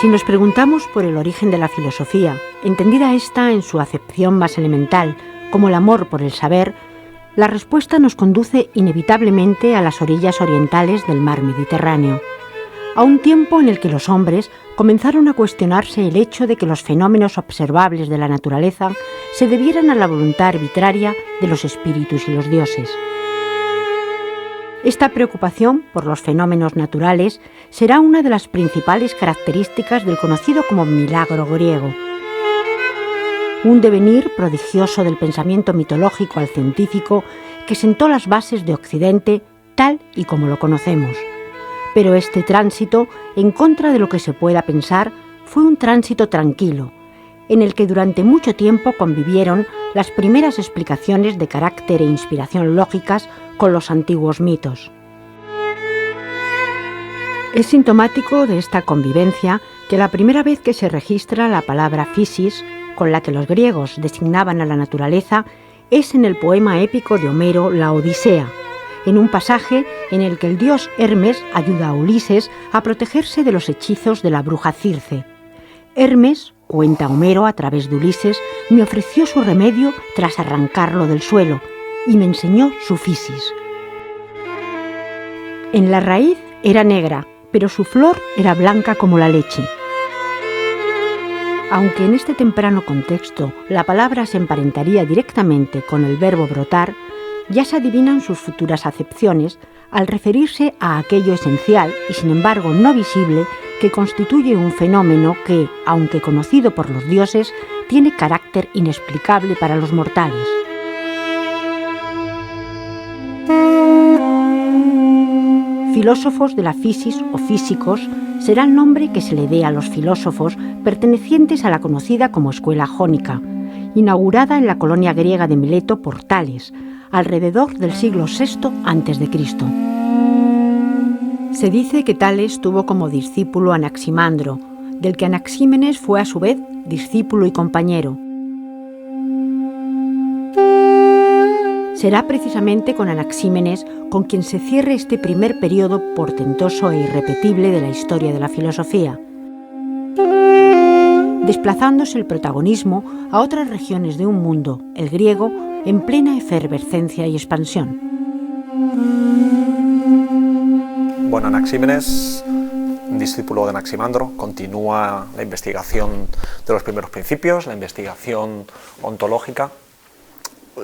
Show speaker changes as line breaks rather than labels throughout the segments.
Si nos preguntamos por el origen de la filosofía, entendida esta en su acepción más elemental, como el amor por el saber, la respuesta nos conduce inevitablemente a las orillas orientales del mar Mediterráneo, a un tiempo en el que los hombres comenzaron a cuestionarse el hecho de que los fenómenos observables de la naturaleza se debieran a la voluntad arbitraria de los espíritus y los dioses. Esta preocupación por los fenómenos naturales será una de las principales características del conocido como milagro griego. Un devenir prodigioso del pensamiento mitológico al científico que sentó las bases de Occidente tal y como lo conocemos. Pero este tránsito, en contra de lo que se pueda pensar, fue un tránsito tranquilo, en el que durante mucho tiempo convivieron las primeras explicaciones de carácter e inspiración lógicas con los antiguos mitos. Es sintomático de esta convivencia que la primera vez que se registra la palabra physis, con la que los griegos designaban a la naturaleza, es en el poema épico de Homero, la Odisea, en un pasaje en el que el dios Hermes ayuda a Ulises a protegerse de los hechizos de la bruja Circe. Hermes, cuenta Homero a través de Ulises, me ofreció su remedio tras arrancarlo del suelo y me enseñó su physis. En la raíz era negra, pero su flor era blanca como la leche. Aunque en este temprano contexto la palabra se emparentaría directamente con el verbo brotar, ya se adivinan sus futuras acepciones al referirse a aquello esencial y sin embargo no visible que constituye un fenómeno que, aunque conocido por los dioses, tiene carácter inexplicable para los mortales. Filósofos de la physis o físicos será el nombre que se le dé a los filósofos pertenecientes a la conocida como escuela jónica, inaugurada en la colonia griega de Mileto por Tales, alrededor del siglo VI a.C. Se dice que Tales tuvo como discípulo a Anaximandro, del que Anaxímenes fue a su vez discípulo y compañero. Será precisamente con Anaxímenes con quien se cierre este primer periodo portentoso e irrepetible de la historia de la filosofía, desplazándose el protagonismo a otras regiones de un mundo, el griego, en plena efervescencia y expansión.
Bueno, Anaxímenes, un discípulo de Anaximandro, continúa la investigación de los primeros principios, la investigación ontológica,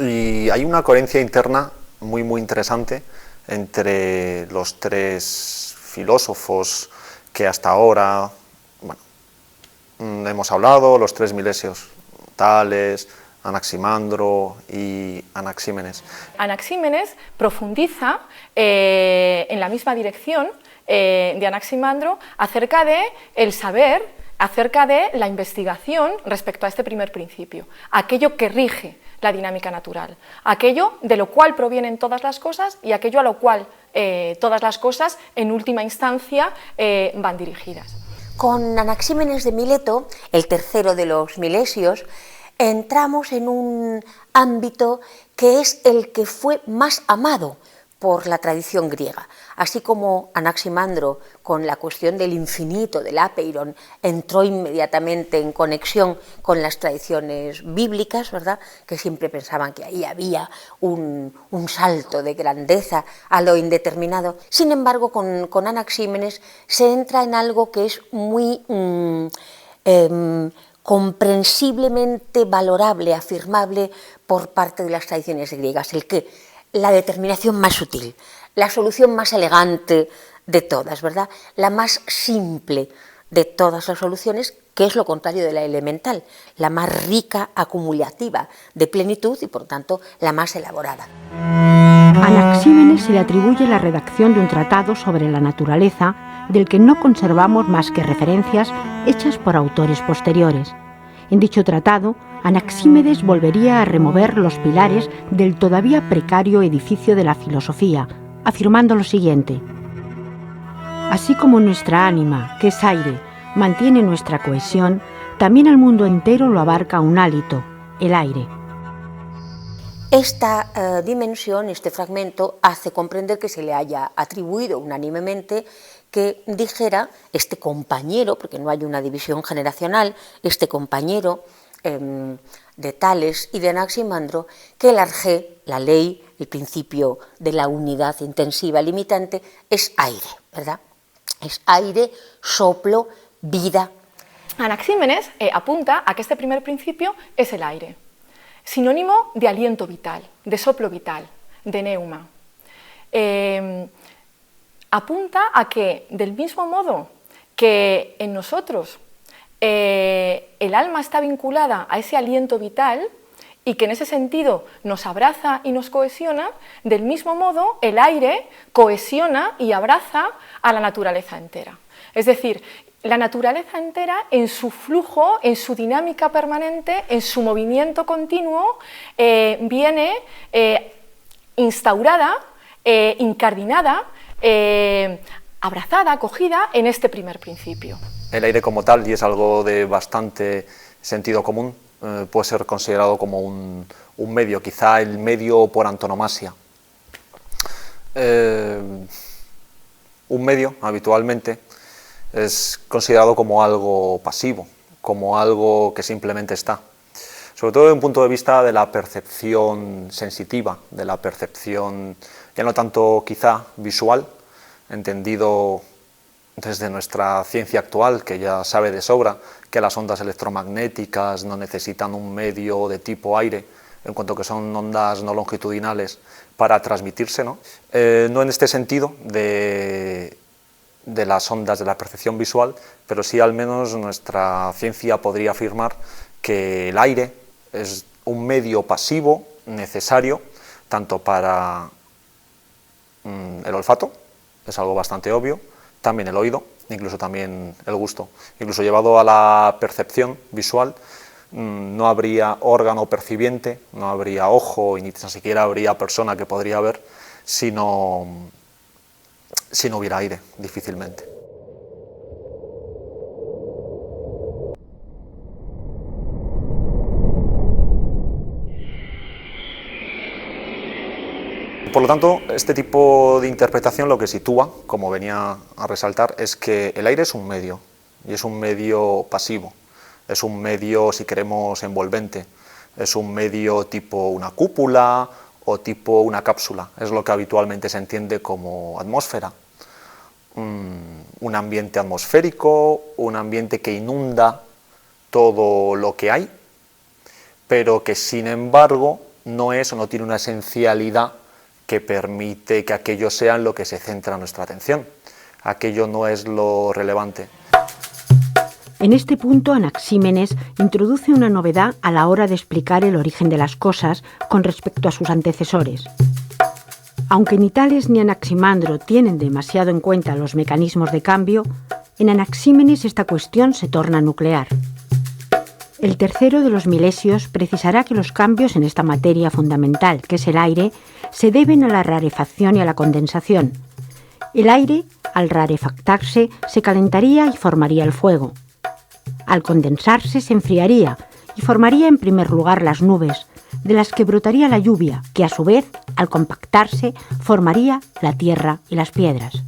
y hay una coherencia interna muy interesante entre los tres filósofos que hasta ahora hemos hablado, los tres milesios, Tales, Anaximandro y Anaxímenes.
Anaxímenes profundiza en la misma dirección de Anaximandro acerca de el saber, acerca de la investigación respecto a este primer principio, aquello que rige la dinámica natural, aquello de lo cual provienen todas las cosas y aquello a lo cual todas las cosas en última instancia van dirigidas.
Con Anaxímenes de Mileto, el tercero de los milesios, entramos en un ámbito que es el que fue más amado por la tradición griega. Así como Anaximandro, con la cuestión del infinito, del apeiron, entró inmediatamente en conexión con las tradiciones bíblicas, ¿verdad?, que siempre pensaban que ahí había un salto de grandeza a lo indeterminado. Sin embargo, con Anaxímenes se entra en algo que es muy comprensiblemente valorable, afirmable por parte de las tradiciones griegas, el que la determinación más sutil, la solución más elegante de todas, ¿verdad?, la más simple de todas las soluciones, que es lo contrario de la elemental, la más rica, acumulativa de plenitud y por tanto la más elaborada.
A Anaxímenes se le atribuye la redacción de un tratado sobre la naturaleza, del que no conservamos más que referencias hechas por autores posteriores. En dicho tratado, Anaxímenes volvería a remover los pilares del todavía precario edificio de la filosofía, afirmando lo siguiente: así como nuestra ánima, que es aire, mantiene nuestra cohesión, también al mundo entero lo abarca un hálito, el aire.
Esta dimensión, este fragmento, hace comprender que se le haya atribuido unánimemente que dijera, este compañero, porque no hay una división generacional, este compañero de Tales y de Anaximandro, que el arjé, la ley, el principio de la unidad intensiva limitante, es aire, ¿verdad? Es aire, soplo, vida.
Anaxímenes apunta a que este primer principio es el aire, sinónimo de aliento vital, de soplo vital, de neuma. Apunta a que, del mismo modo que en nosotros el alma está vinculada a ese aliento vital y que en ese sentido nos abraza y nos cohesiona, del mismo modo el aire cohesiona y abraza a la naturaleza entera. Es decir, la naturaleza entera en su flujo, en su dinámica permanente, en su movimiento continuo, viene instaurada, incardinada, abrazada, acogida en este primer principio.
El aire como tal, y es algo de bastante sentido común, puede ser considerado como un medio, quizá el medio por antonomasia. Un medio, habitualmente, es considerado como algo pasivo, como algo que simplemente está. Sobre todo desde un punto de vista de la percepción sensitiva, de la percepción ya no tanto quizá visual, entendido desde nuestra ciencia actual, que ya sabe de sobra que las ondas electromagnéticas no necesitan un medio de tipo aire, en cuanto que son ondas no longitudinales para transmitirse, ¿no? No en este sentido de las ondas de la percepción visual, pero sí al menos nuestra ciencia podría afirmar que el aire es un medio pasivo necesario tanto para el olfato, es algo bastante obvio, también el oído, incluso también el gusto. Incluso llevado a la percepción visual, no habría órgano percibiente, no habría ojo y ni tan siquiera habría persona que podría ver si no hubiera aire, difícilmente. Por lo tanto, este tipo de interpretación lo que sitúa, como venía a resaltar, es que el aire es un medio, y es un medio pasivo, es un medio, si queremos, envolvente, es un medio tipo una cúpula o tipo una cápsula, es lo que habitualmente se entiende como atmósfera. Un ambiente atmosférico, un ambiente que inunda todo lo que hay, pero que sin embargo no es o no tiene una esencialidad que permite que aquello sea en lo que se centra nuestra atención. Aquello no es lo relevante.
En este punto, Anaxímenes introduce una novedad a la hora de explicar el origen de las cosas con respecto a sus antecesores. Aunque ni Tales ni Anaximandro tienen demasiado en cuenta los mecanismos de cambio, en Anaxímenes esta cuestión se torna nuclear. El tercero de los milesios precisará que los cambios en esta materia fundamental, que es el aire, se deben a la rarefacción y a la condensación. El aire, al rarefactarse, se calentaría y formaría el fuego. Al condensarse, se enfriaría y formaría en primer lugar las nubes, de las que brotaría la lluvia, que a su vez, al compactarse, formaría la tierra y las piedras.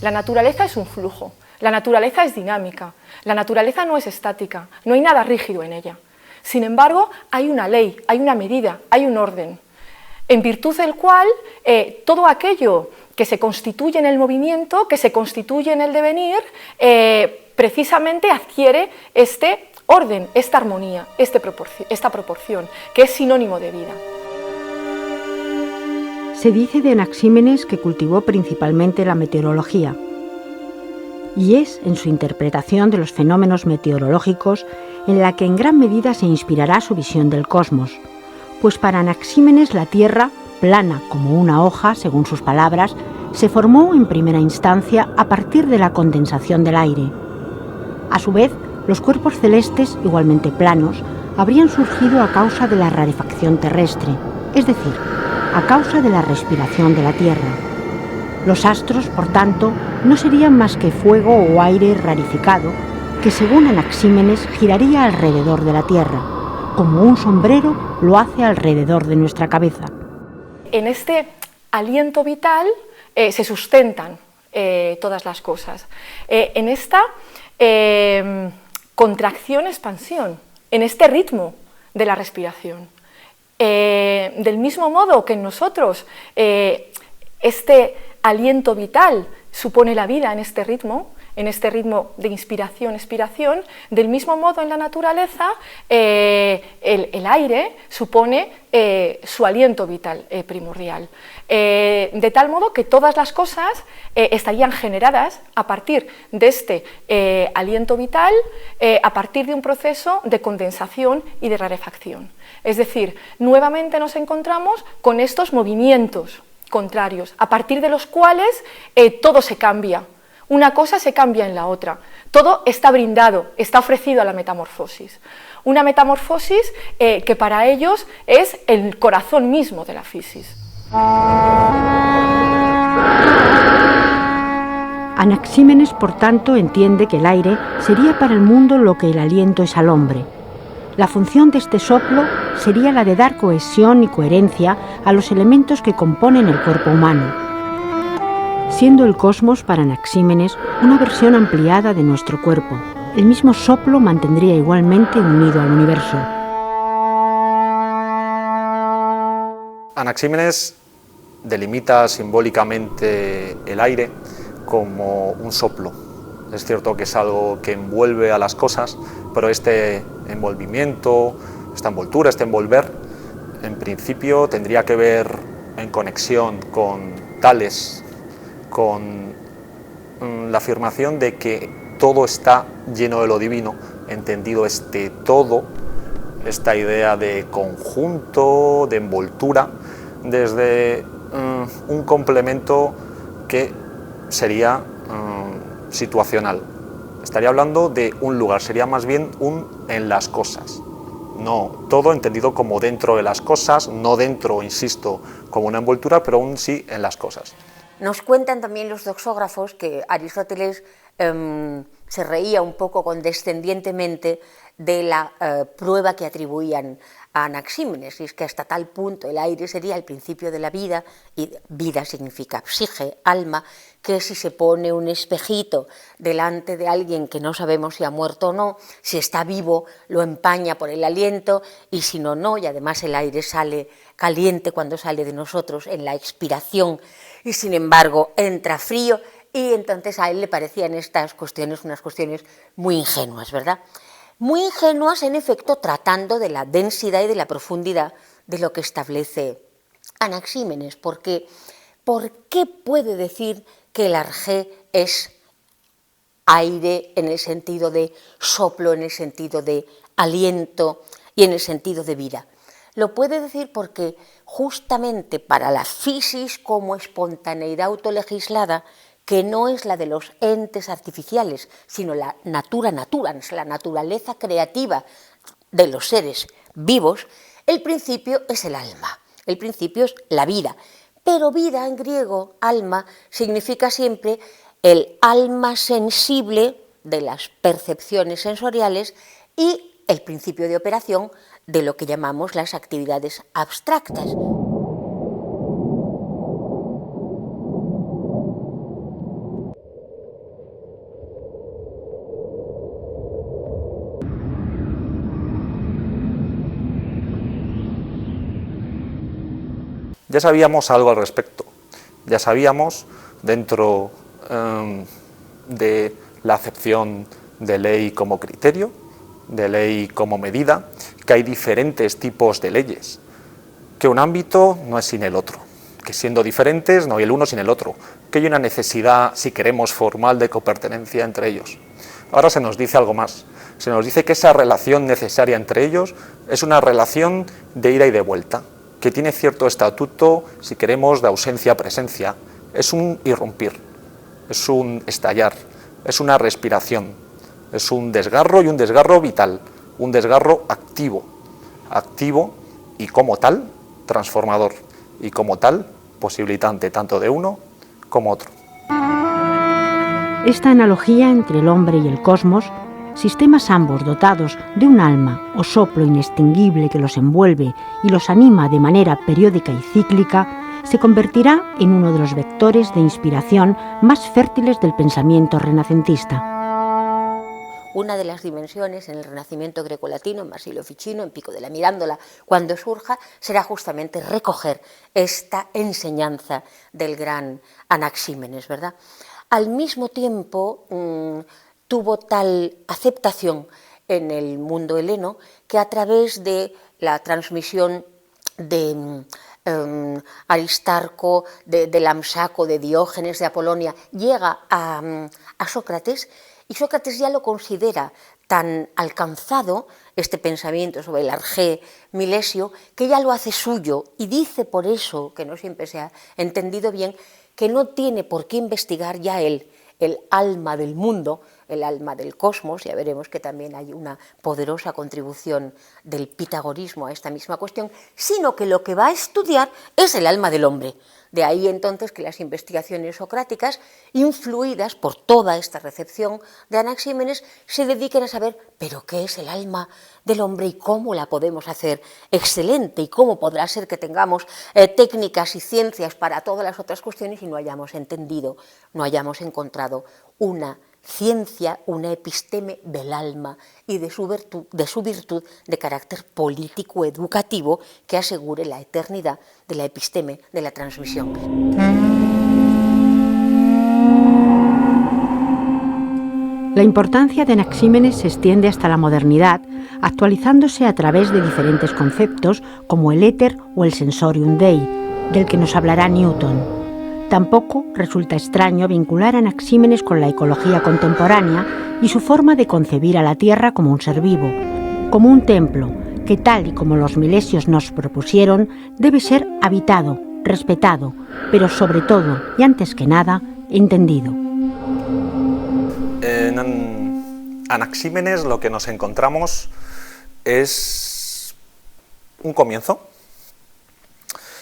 La naturaleza es un flujo, la naturaleza es dinámica, la naturaleza no es estática, no hay nada rígido en ella. Sin embargo, hay una ley, hay una medida, hay un orden, en virtud del cual todo aquello que se constituye en el movimiento, que se constituye en el devenir, precisamente adquiere este orden, esta armonía, esta proporción, que es sinónimo de vida.
Se dice de Anaxímenes que cultivó principalmente la meteorología, y es en su interpretación de los fenómenos meteorológicos en la que en gran medida se inspirará su visión del cosmos, pues para Anaxímenes la Tierra, plana como una hoja, según sus palabras, se formó en primera instancia a partir de la condensación del aire. A su vez, los cuerpos celestes, igualmente planos, habrían surgido a causa de la rarefacción terrestre, es decir, a causa de la respiración de la Tierra. Los astros, por tanto, no serían más que fuego o aire rarificado que, según Anaxímenes, giraría alrededor de la Tierra, como un sombrero lo hace alrededor de nuestra cabeza.
En este aliento vital se sustentan todas las cosas. En esta contracción-expansión, en este ritmo de la respiración. Del mismo modo que en nosotros este aliento vital supone la vida en este ritmo de inspiración-expiración, del mismo modo en la naturaleza el aire supone su aliento vital primordial. De tal modo que todas las cosas estarían generadas a partir de este aliento vital, a partir de un proceso de condensación y de rarefacción. Es decir, nuevamente nos encontramos con estos movimientos contrarios, a partir de los cuales todo se cambia. Una cosa se cambia en la otra. Todo está brindado, está ofrecido a la metamorfosis. Una metamorfosis que para ellos es el corazón mismo de la fisis.
Anaxímenes, por tanto, entiende que el aire sería para el mundo lo que el aliento es al hombre. La función de este soplo sería la de dar cohesión y coherencia a los elementos que componen el cuerpo humano, siendo el cosmos para Anaxímenes una versión ampliada de nuestro cuerpo. El mismo soplo mantendría igualmente unido al universo.
Anaxímenes delimita simbólicamente el aire como un soplo. Es cierto que es algo que envuelve a las cosas, pero este envolvimiento, esta envoltura, este envolver, en principio tendría que ver en conexión con Tales, con la afirmación de que todo está lleno de lo divino, entendido este todo, esta idea de conjunto, de envoltura, desde un complemento que sería situacional. Estaría hablando de un lugar, sería más bien un en las cosas. No todo entendido como dentro de las cosas, no dentro, insisto, como una envoltura, pero aún sí en las cosas.
Nos cuentan también los doxógrafos que Aristóteles se reía un poco condescendientemente de la prueba que atribuían a Anaxímenes, y es que hasta tal punto el aire sería el principio de la vida, y vida significa psique, alma, que si se pone un espejito delante de alguien que no sabemos si ha muerto o no, si está vivo lo empaña por el aliento, y si no, no, y además el aire sale caliente cuando sale de nosotros en la expiración, y sin embargo entra frío, y entonces a él le parecían estas cuestiones unas cuestiones muy ingenuas, ¿verdad? Muy ingenuas, en efecto, tratando de la densidad y de la profundidad de lo que establece Anaxímenes, porque ¿por qué puede decir que el arjé es aire en el sentido de soplo, en el sentido de aliento y en el sentido de vida? Lo puede decir porque justamente para la fisis como espontaneidad autolegislada, que no es la de los entes artificiales, sino la natura naturans, la naturaleza creativa de los seres vivos, el principio es el alma, el principio es la vida. Pero vida en griego, alma, significa siempre el alma sensible de las percepciones sensoriales y el principio de operación de lo que llamamos las actividades abstractas.
Ya sabíamos algo al respecto, ya sabíamos dentro de la acepción de ley como criterio, de ley como medida, que hay diferentes tipos de leyes, que un ámbito no es sin el otro, que siendo diferentes no hay el uno sin el otro, que hay una necesidad, si queremos, formal de copertenencia entre ellos. Ahora se nos dice algo más, se nos dice que esa relación necesaria entre ellos es una relación de ida y de vuelta, que tiene cierto estatuto, si queremos, de ausencia-presencia, es un irrumpir, es un estallar, es una respiración, es un desgarro y un desgarro vital, un desgarro activo y como tal, transformador, y como tal, posibilitante tanto de uno como otro.
Esta analogía entre el hombre y el cosmos, sistemas ambos dotados de un alma o soplo inextinguible que los envuelve y los anima de manera periódica y cíclica, se convertirá en uno de los vectores de inspiración más fértiles del pensamiento renacentista.
Una de las dimensiones en el Renacimiento grecolatino, en Basilio Ficino, en Pico de la Mirandola, cuando surja, será justamente recoger esta enseñanza del gran Anaxímenes, ¿verdad? Al mismo tiempo, tuvo tal aceptación en el mundo heleno que a través de la transmisión de Aristarco, de Lampsaco, de Diógenes, de Apolonia, llega a Sócrates, y Sócrates ya lo considera tan alcanzado, este pensamiento sobre el arjé milesio, que ya lo hace suyo y dice por eso, que no siempre se ha entendido bien, que no tiene por qué investigar ya él el alma del mundo, el alma del cosmos. Ya veremos que también hay una poderosa contribución del pitagorismo a esta misma cuestión, sino que lo que va a estudiar es el alma del hombre. De ahí entonces que las investigaciones socráticas, influidas por toda esta recepción de Anaxímenes, se dediquen a saber, ¿pero qué es el alma del hombre y cómo la podemos hacer excelente? ¿Y cómo podrá ser que tengamos técnicas y ciencias para todas las otras cuestiones y no hayamos entendido, no hayamos encontrado una ciencia, una episteme del alma y de su virtud de carácter político-educativo que asegure la eternidad de la episteme, de la transmisión?
La importancia de Anaxímenes se extiende hasta la modernidad, actualizándose a través de diferentes conceptos como el éter o el sensorium dei, del que nos hablará Newton. Tampoco resulta extraño vincular a Anaxímenes con la ecología contemporánea y su forma de concebir a la Tierra como un ser vivo, como un templo que, tal y como los milesios nos propusieron, debe ser habitado, respetado, pero sobre todo, y antes que nada, entendido.
En Anaxímenes lo que nos encontramos es un comienzo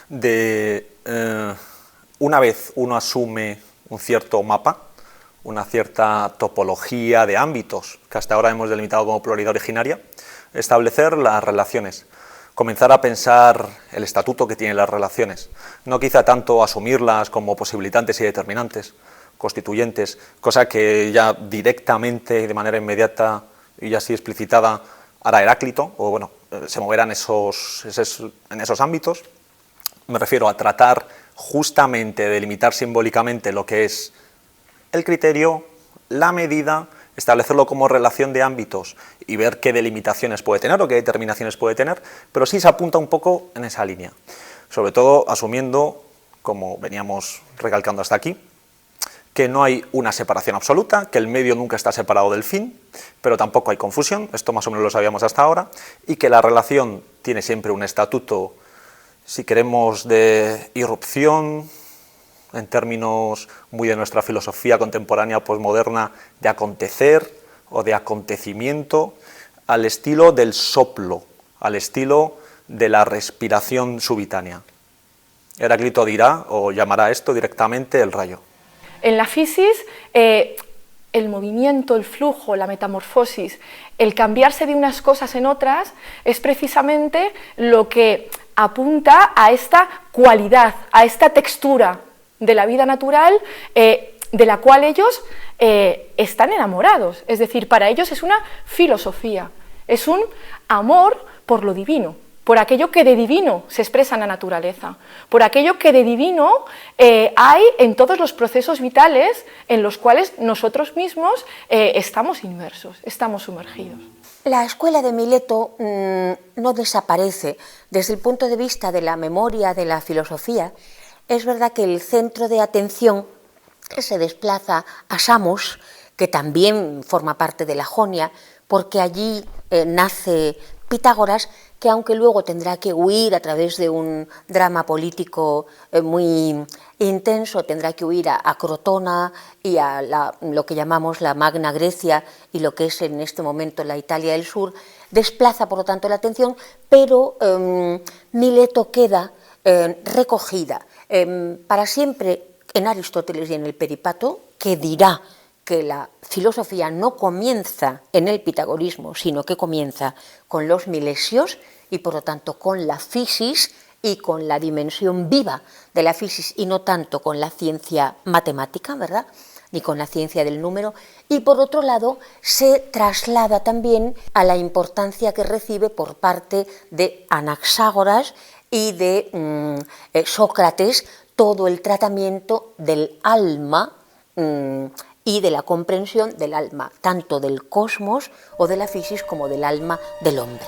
de... Una vez uno asume un cierto mapa, una cierta topología de ámbitos que hasta ahora hemos delimitado como pluralidad originaria, establecer las relaciones, comenzar a pensar el estatuto que tienen las relaciones, no quizá tanto asumirlas como posibilitantes y determinantes, constituyentes, cosa que ya directamente y de manera inmediata y así explicitada hará Heráclito, o bueno, se moverá en esos ámbitos. Me refiero a tratar justamente de delimitar simbólicamente lo que es el criterio, la medida, establecerlo como relación de ámbitos y ver qué delimitaciones puede tener o qué determinaciones puede tener, pero sí se apunta un poco en esa línea, sobre todo asumiendo, como veníamos recalcando hasta aquí, que no hay una separación absoluta, que el medio nunca está separado del fin, pero tampoco hay confusión, esto más o menos lo sabíamos hasta ahora, y que la relación tiene siempre un estatuto, si queremos, de irrupción, en términos muy de nuestra filosofía contemporánea posmoderna, de acontecer o de acontecimiento, al estilo del soplo, al estilo de la respiración subitánea. Heráclito dirá o llamará esto directamente el rayo.
En la fisis, el movimiento, el flujo, la metamorfosis, el cambiarse de unas cosas en otras, es precisamente lo que apunta a esta cualidad, a esta textura de la vida natural de la cual ellos están enamorados. Es decir, para ellos es una filosofía, es un amor por lo divino, por aquello que de divino se expresa en la naturaleza, por aquello que de divino hay en todos los procesos vitales en los cuales nosotros mismos estamos inmersos, estamos sumergidos.
La escuela de Mileto no desaparece. Desde el punto de vista de la memoria de la filosofía, es verdad que el centro de atención se desplaza a Samos, que también forma parte de la Jonia, porque allí nace Pitágoras, que aunque luego tendrá que huir a través de un drama político muy intenso, tendrá que huir a Crotona y a lo que llamamos la Magna Grecia y lo que es en este momento la Italia del Sur, desplaza por lo tanto la atención, pero Mileto queda recogida para siempre en Aristóteles y en el Peripato, que dirá que la filosofía no comienza en el pitagorismo, sino que comienza con los milesios y por lo tanto con la fisis y con la dimensión viva de la fisis y no tanto con la ciencia matemática, ¿verdad?, ni con la ciencia del número, y por otro lado se traslada también a la importancia que recibe por parte de Anaxágoras y de Sócrates todo el tratamiento del alma y de la comprensión del alma, tanto del cosmos o de la fisis como del alma del hombre.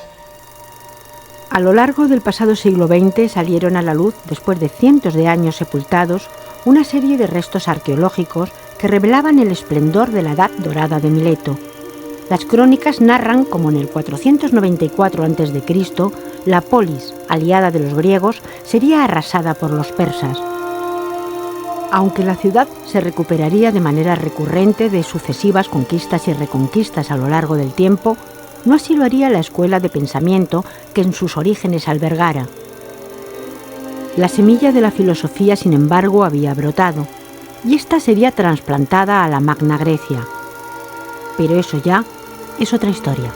A lo largo del pasado siglo XX salieron a la luz, después de cientos de años sepultados, una serie de restos arqueológicos que revelaban el esplendor de la Edad Dorada de Mileto. Las crónicas narran cómo en el 494 a.C. la polis, aliada de los griegos, sería arrasada por los persas. Aunque la ciudad se recuperaría de manera recurrente de sucesivas conquistas y reconquistas a lo largo del tiempo, no así lo haría la escuela de pensamiento que en sus orígenes albergara. La semilla de la filosofía, sin embargo, había brotado, y ésta sería trasplantada a la Magna Grecia. Pero eso ya es otra historia.